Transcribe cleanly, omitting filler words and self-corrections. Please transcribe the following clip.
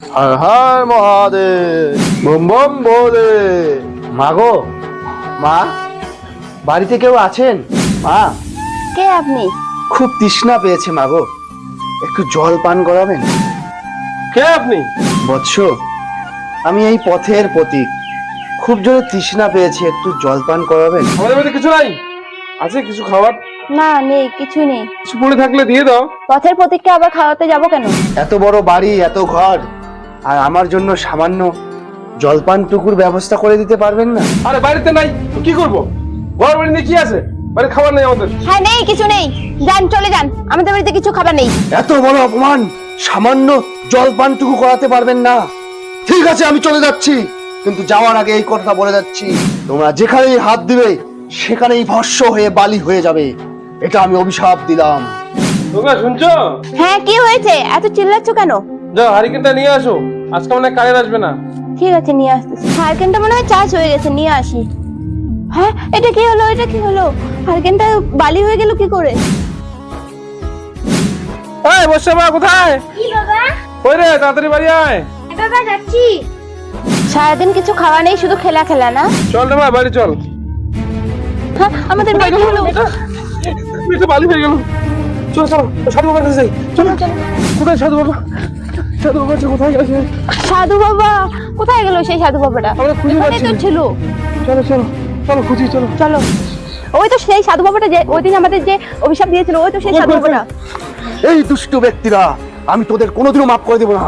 Har Har Mahadev, bomb bomb ভোলে। মা গো, মা, বাড়িতে কেউ আছেন? মা, কে আপনি? খুব তৃষ্ণা পেয়েছে মা গো, একটু জল পান করাবেন? কে আপনি? বৎস, আমি এই পথের প্রতীক, খুব জোরে তৃষ্ণা পেয়েছে, একটু জল পান করাবেন? আমাদের বাড়িতে কিছু নাই? আছে কিছু খাবার? না, নেই, কিছু নেই। কিছু পড়ে থাকলে দিয়ে দাও। পথের প্রতীককে আবার খাওয়াতে যাব কেন? এত বড় বাড়ি, এত ঘর, আর আমার জন্য সামান্য জলপানটুকুর ব্যবস্থা করে দিতে পারবেন না? আরে বাড়িতে নাই তো কি করবো? ঘর বাড়ি নিয়ে কি আছে? বাড়ি খাবার নেই আমাদের। হ্যাঁ, নেই, কিছু নেই। যান, চলে যান, আমাদের বাড়িতে কিছু খাবার নেই। এত বড় অপমান, সামান্য জলপানটুকু করাতে পারবেন না? ঠিক আছে, আমি চলে যাচ্ছি, কিন্তু যাওয়ার আগে এই কথা বলে যাচ্ছি, তোমরা যেখানেই হাত দিবে সেখানেই ভস্ম হয়ে বালি হয়ে যাবে, এটা আমি অভিশাপ দিলাম। তোমরা শুনছো? হ্যাঁ, কি হয়েছে? এত চিল্লাচ্ছ কেন? যাও হারিকেনটা নিয়ে আসো, আজকে মনে হয় কারেন্ট আসবে না। ঠিক আছে, নিয়ে আসতেছি। হারকেনটা মনে হয় চার্জ হয়ে গেছে, নিয়ে আসি। হ্যাঁ, এটা কি হলো? এটা কি হলো? হারকেনটা বালি হয়ে গেল কি করে? এই বর্ষা মা কোথায়? কি বাবা? কই রে, তাড়াতাড়ি বাড়ি আয়। বাবা যাচ্ছি। সারাদিন কিছু খাওয়া নেই, শুধু খেলা খেলা না? চল রে মা, বাড়ি চল। হ্যাঁ, আমাদের বাড়ি হলো। এটা বালি হয়ে গেল। চল চল, সাধু বাবার কাছে যাই। চলো চলো। কোথায় সাধু বাবা? সাধু বাবা কোথায় গেছে? সাধু বাবা কোথায় গেল? সেই সাধু বাবাটা আমরা খুঁজে এখানেই পাচ্ছি তো না। ছিল। চলো চলো চলো, খুঁজি চলো। চলো, ওই তো সেই সাধু বাবাটা, যে ওই দিন আমাদের যে অভিশাপ দিয়েছিল, ওই তো সেই সাধু বাবাটা। এই দুষ্ট ব্যক্তিরা, আমি তোদের কোনোদিনও মাফ করে দেব না।